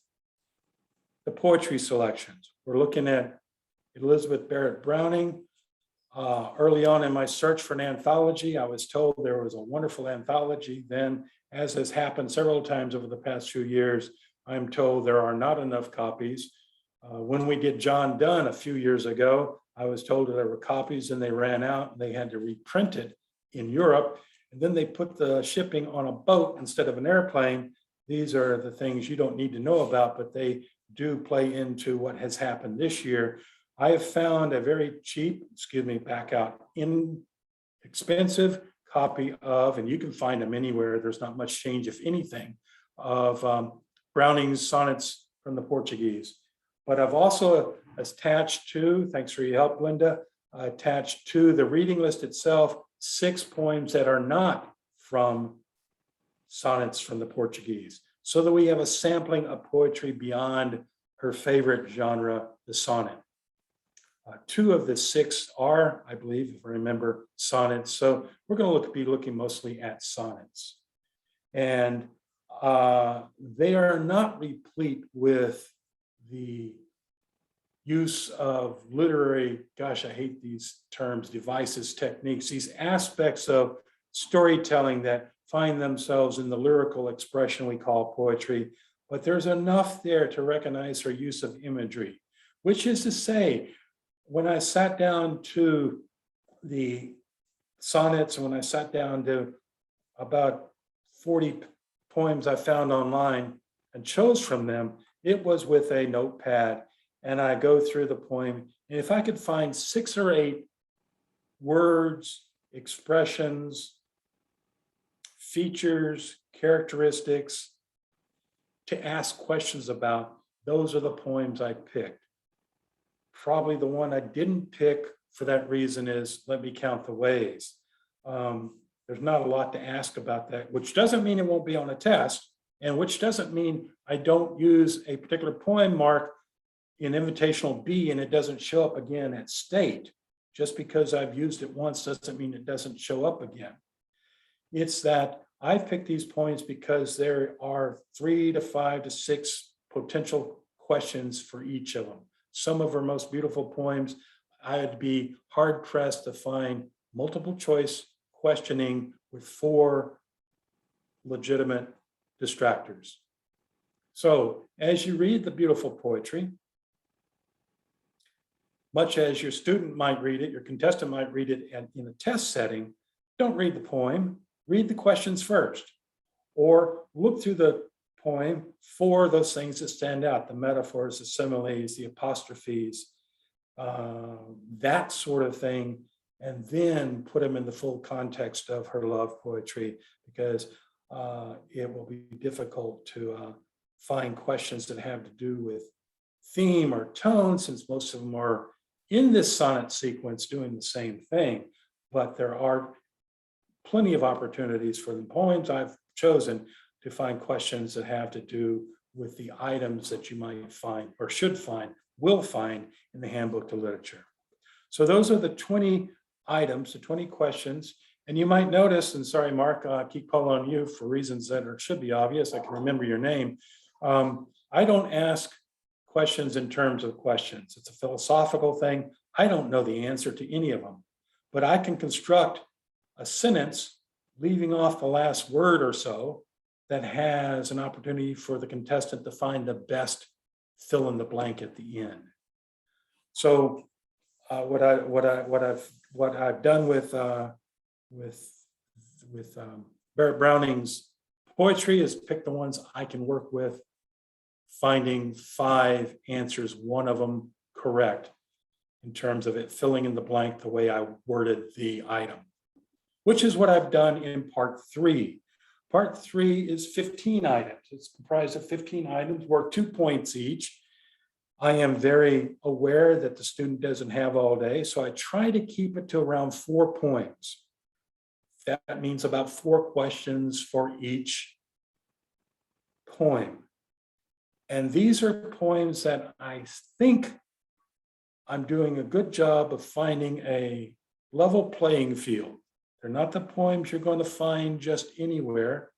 B: the poetry selections. We're looking at Elizabeth Barrett Browning. Early on in my search for an anthology, I was told there was a wonderful anthology. Then, as has happened several times over the past few years, I'm told there are not enough copies. When we did John Donne a few years ago, I was told that there were copies and they ran out and they had to reprint it in Europe. And then they put the shipping on a boat instead of an airplane. These are the things you don't need to know about, but they do play into what has happened this year. I have found a very cheap, inexpensive copy of, and you can find them anywhere, there's not much change, if anything, of Browning's Sonnets from the Portuguese. But I've also attached to, thanks for your help, Linda, attached to the reading list itself, 6 poems that are not from Sonnets from the Portuguese, so that we have a sampling of poetry beyond her favorite genre, the sonnet. 2 of the 6 are, I believe, if I remember, sonnets. So we're going to be looking mostly at sonnets. And they are not replete with the use of literary, gosh, I hate these terms, devices, techniques, these aspects of storytelling that find themselves in the lyrical expression we call poetry. But there's enough there to recognize her use of imagery, which is to say, when I sat down to the sonnets, and when I sat down to about 40 poems I found online and chose from them, it was with a notepad. And I go through the poem. And if I could find 6 or 8 words, expressions, features, characteristics to ask questions about, those are the poems I picked. probably the one I didn't pick for that reason is Let Me Count the Ways. There's not a lot to ask about that, which doesn't mean it won't be on a test, and which doesn't mean I don't use a particular poem mark in invitational B and it doesn't show up again at state. Just because I've used it once doesn't mean it doesn't show up again. It's that I picked these poems because there are 3 to 5 to 6 potential questions for each of them. Some of her most beautiful poems, I'd be hard pressed to find multiple choice questioning with 4 legitimate distractors. So as you read the beautiful poetry, much as your student might read it, your contestant might read it in a test setting, don't read the poem, read the questions first, or look through the poem for those things that stand out, the metaphors, the similes, the apostrophes, that sort of thing, and then put them in the full context of her love poetry, because it will be difficult to find questions that have to do with theme or tone, since most of them are in this sonnet sequence doing the same thing. But there are plenty of opportunities for the poems I've chosen to find questions that have to do with the items that you might find or should find, will find in the Handbook to Literature. So those are the 20 items, the 20 questions. And you might notice, and sorry, Mark, I keep calling on you for reasons that should be obvious. I can remember your name. I don't ask questions in terms of questions. It's a philosophical thing. I don't know the answer to any of them, but I can construct a sentence leaving off the last word or so that has an opportunity for the contestant to find the best fill in the blank at the end. So what I've done with Barrett Browning's poetry is pick the ones I can work with, finding 5 answers, one of them correct in terms of it filling in the blank the way I worded the item, which is what I've done in part 3. Part 3 is 15 items. It's comprised of 15 items worth 2 points each. I am very aware that the student doesn't have all day, so I try to keep it to around 4 poems. That means about 4 questions for each poem. And these are poems that I think I'm doing a good job of finding a level playing field. They're not the poems you're going to find just anywhere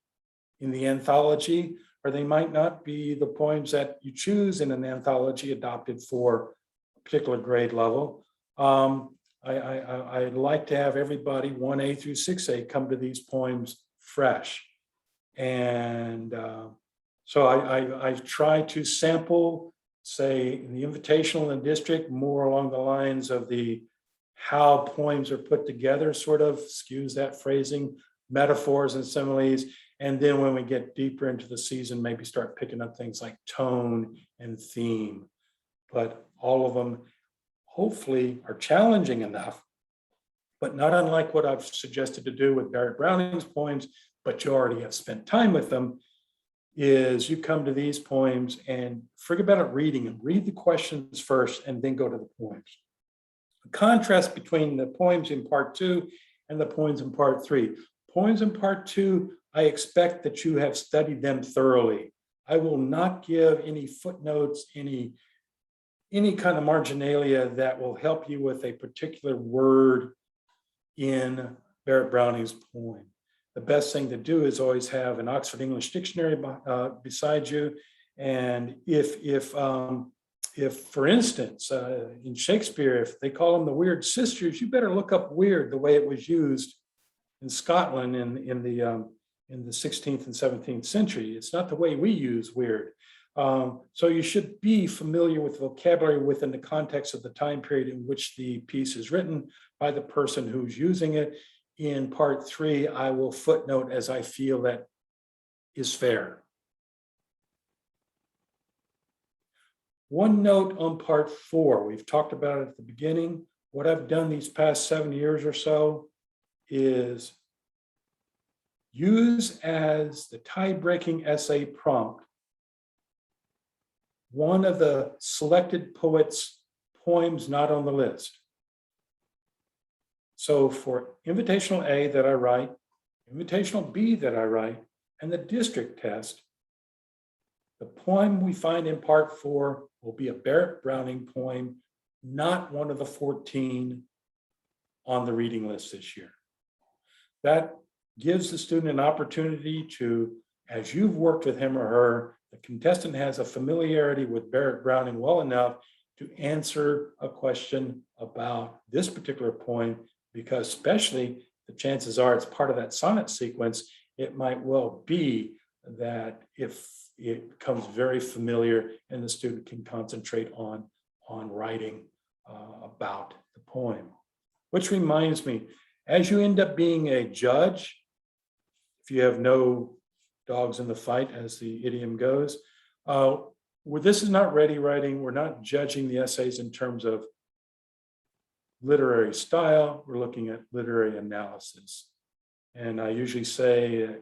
B: in the anthology, or they might not be the poems that you choose in an anthology adopted for a particular grade level. I'd like to have everybody 1A through 6A come to these poems fresh. And so I try to sample, say, in the invitational and district, more along the lines of the how poems are put together, sort of, excuse that phrasing, metaphors and similes. And then when we get deeper into the season, maybe start picking up things like tone and theme. But all of them hopefully are challenging enough, but not unlike what I've suggested to do with Barrett Browning's poems, but you already have spent time with them, is you come to these poems and forget about it reading them, read the questions first and then go to the poems. The contrast between the poems in part 2 and the poems in part 3. Poems in part 2, I expect that you have studied them thoroughly. I will not give any footnotes, any kind of marginalia that will help you with a particular word in Barrett Browning's poem. The best thing to do is always have an Oxford English Dictionary beside you. And if for instance, in Shakespeare, if they call them the Weird Sisters, you better look up weird the way it was used in Scotland in the 16th and 17th century. It's not the way we use weird. So you should be familiar with vocabulary within the context of the time period in which the piece is written by the person who's using it. In part 3, I will footnote as I feel that is fair. One note on part 4, we've talked about it at the beginning. What I've done these past 7 years or so is use as the tie-breaking essay prompt one of the selected poets' poems not on the list. So for invitational A that I write, invitational B that I write, and the district test, the poem we find in part 4 will be a Barrett Browning poem, not one of the 14 on the reading list this year. That gives the student an opportunity to, as you've worked with him or her, the contestant has a familiarity with Barrett Browning well enough to answer a question about this particular poem, because especially the chances are it's part of that sonnet sequence, it might well be that if it becomes very familiar and the student can concentrate on writing about the poem. Which reminds me, as you end up being a judge, if you have no dogs in the fight, as the idiom goes, this is not ready writing. We're not judging the essays in terms of literary style. We're looking at literary analysis. And I usually say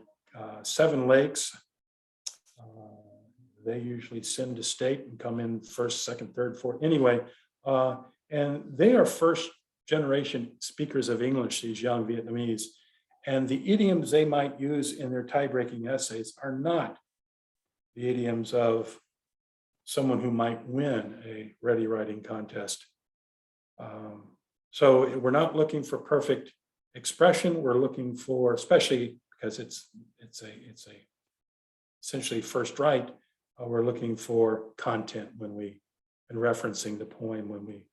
B: Seven Lakes, they usually send to state and come in first, second, third, fourth. Anyway, and they are first generation speakers of English, these young Vietnamese. And the idioms they might use in their tie-breaking essays are not the idioms of someone who might win a ready writing contest. So we're not looking for perfect expression. We're looking for, especially because it's a essentially first write, we're looking for content and referencing the poem when we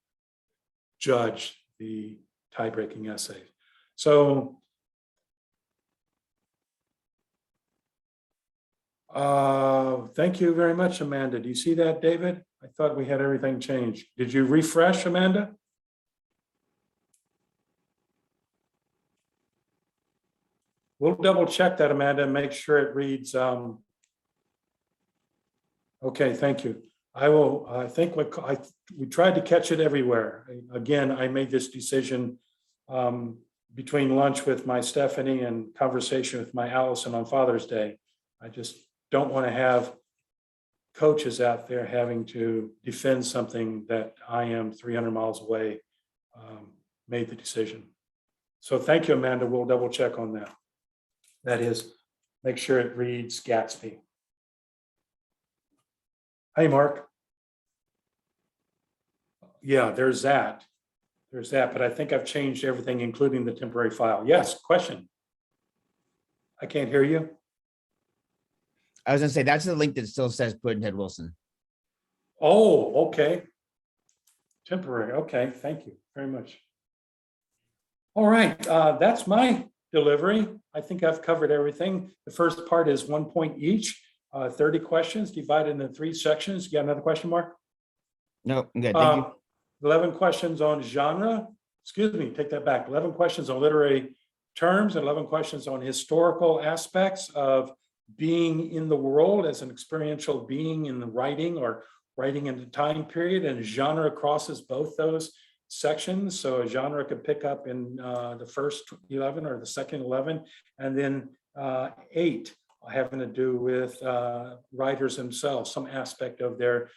B: judge the tie-breaking essay. So thank you very much, Amanda. Do you see that, David? I thought we had everything changed. Did you refresh, Amanda? We'll double check that, Amanda, and make sure it reads. Okay, thank you. I think we tried to catch it everywhere. Again, I made this decision between lunch with my Stephanie and conversation with my Allison on Father's Day. I just don't want to have coaches out there having to defend something that I am 300 miles away, made the decision. So thank you, Amanda. We'll double check on that. That is, make sure it reads Gatsby. Hey, Mark. Yeah, there's that. There's that, but I think I've changed everything, including the temporary file. Yes, question. I can't hear you.
C: I was gonna say, that's the link that still says Pudd'nhead Wilson.
B: Oh, okay. Temporary, okay, thank you very much. All right, that's my delivery. I think I've covered everything. The first part is 1 point each, 30 questions divided into 3 sections. You got another question, Mark?
C: No, I'm good, thank you.
B: 11 questions on genre, excuse me, take that back. 11 questions on literary terms, 11 questions on historical aspects of being in the world as an experiential being in the writing or writing in the time period, and genre crosses both those sections. So a genre could pick up in the first 11 or the second 11, and then 8 having to do with writers themselves, some aspect of their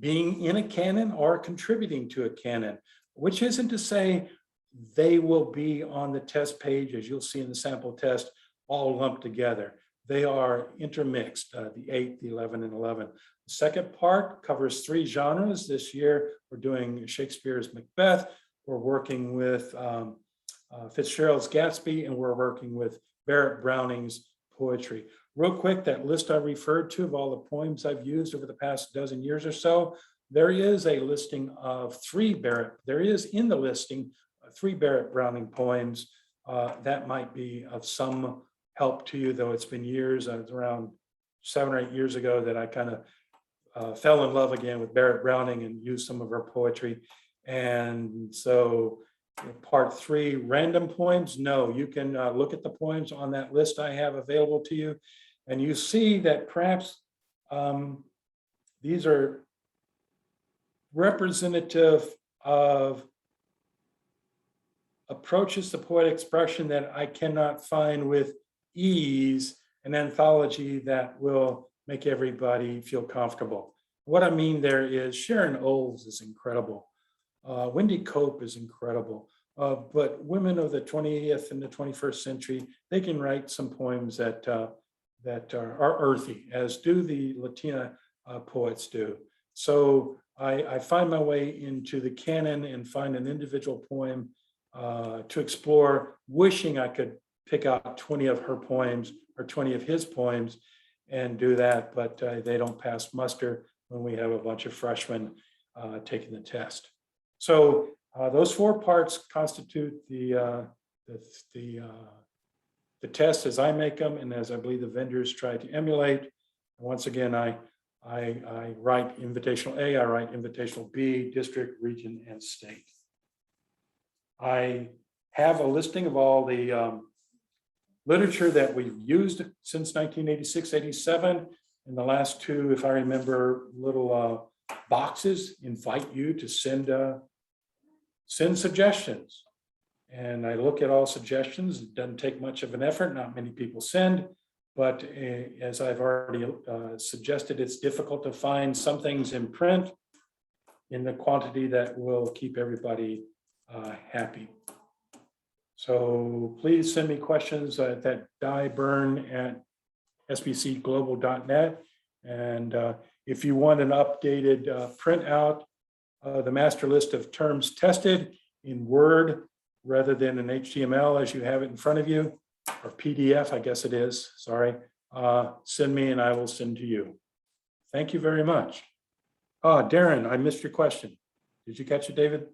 B: being in a canon or contributing to a canon, which isn't to say they will be on the test page, as you'll see in the sample test, all lumped together. They are intermixed, the 8, the 11, and 11. The second part covers 3 genres. This year, we're doing Shakespeare's Macbeth. We're working with Fitzgerald's Gatsby, and we're working with Barrett Browning's poetry. Real quick, that list I referred to of all the poems I've used over the past dozen years or so, there is a listing of 3 Barrett, there is in the listing 3 Barrett Browning poems. That might be of some help to you, though it's been years. It was around 7 or 8 years ago that I kind of fell in love again with Barrett Browning and used some of her poetry. And so part 3, random poems. No, you can look at the poems on that list I have available to you. And you see that perhaps these are representative of approaches to poetic expression that I cannot find with ease an anthology that will make everybody feel comfortable. what I mean there is Sharon Olds is incredible. Wendy Cope is incredible. But women of the 20th and the 21st century, they can write some poems that are earthy, as do the Latina poets do. So I find my way into the canon and find an individual poem to explore, wishing I could pick out 20 of her poems or 20 of his poems and do that, but they don't pass muster when we have a bunch of freshmen taking the test. So those 4 parts constitute the test as I make them and as I believe the vendors try to emulate. Once again, I write invitational A, I write invitational B, district, region, and state. I have a listing of all the literature that we've used since 1986, 87. And the last 2, if I remember, little boxes invite you to send suggestions. And I look at all suggestions. It doesn't take much of an effort. Not many people send, but as I've already suggested, it's difficult to find some things in print in the quantity that will keep everybody happy. So please send me questions at that dieburn@sbcglobal.net. And if you want an updated printout, the master list of terms tested in Word rather than in HTML as you have it in front of you, or PDF, I guess it is, sorry, send me and I will send to you. Thank you very much. Darren, I missed your question. Did you catch it, David?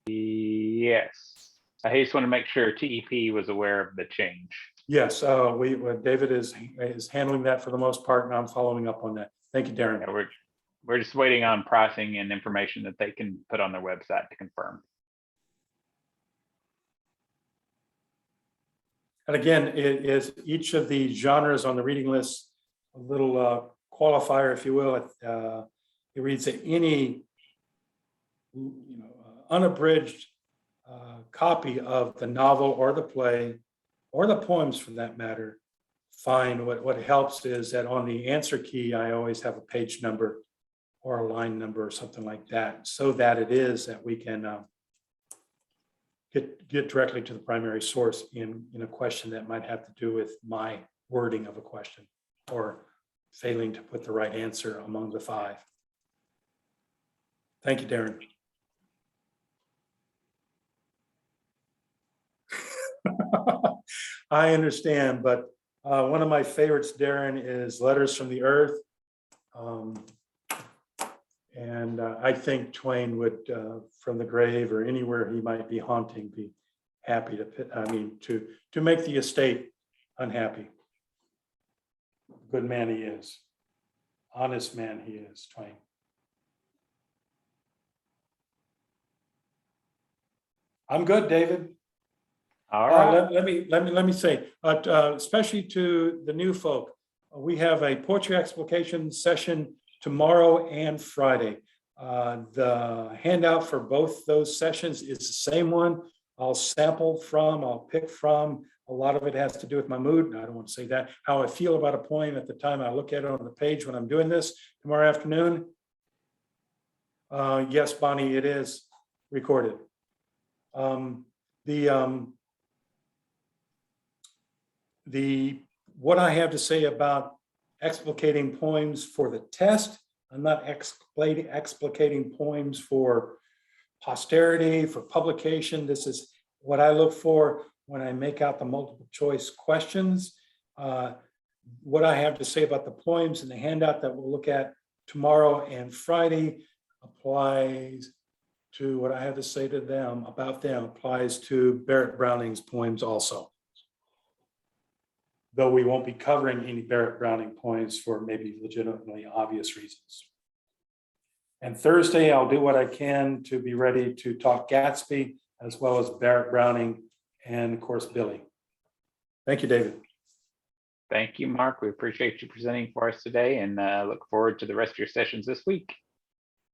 A: Yes. I just want to make sure TEP was aware of the change.
B: Yes, David is handling that for the most part, and I'm following up on that. Thank you, Darren.
A: Yeah, we're just waiting on pricing and information that they can put on their website to confirm.
B: And again, it is each of the genres on the reading list, a little qualifier, if you will. It reads that any unabridged copy of the novel or the play or the poems for that matter, fine. What helps is that on the answer key, I always have a page number or a line number or something like that, so that it is that we can get directly to the primary source in a question that might have to do with my wording of a question or failing to put the right answer among the 5. Thank you, Darren. I understand, but one of my favorites, Darren, is Letters from the Earth. And I think Twain would, from the grave or anywhere he might be haunting, be happy to make the estate unhappy. Good man he is. Honest man he is, Twain. I'm good, David.
A: All right.
B: Let me say, especially to the new folk, we have a poetry explication session tomorrow and Friday. The handout for both those sessions is the same one. I'll pick from. A lot of it has to do with my mood. I don't want to say that. How I feel about a poem at the time I look at it on the page when I'm doing this tomorrow afternoon. Yes, Bonnie, it is recorded. What I have to say about explicating poems for the test, I'm not explicating poems for posterity, for publication. This is what I look for when I make out the multiple choice questions. What I have to say about the poems in the handout that we'll look at tomorrow and Friday applies to what I have to say to them about them, applies to Barrett Browning's poems also. Though we won't be covering any Barrett Browning poems for maybe legitimately obvious reasons. And Thursday, I'll do what I can to be ready to talk Gatsby, as well as Barrett Browning, and of course, Billy. Thank you, David.
A: Thank you, Mark. We appreciate you presenting for us today and look forward to the rest of your sessions this week.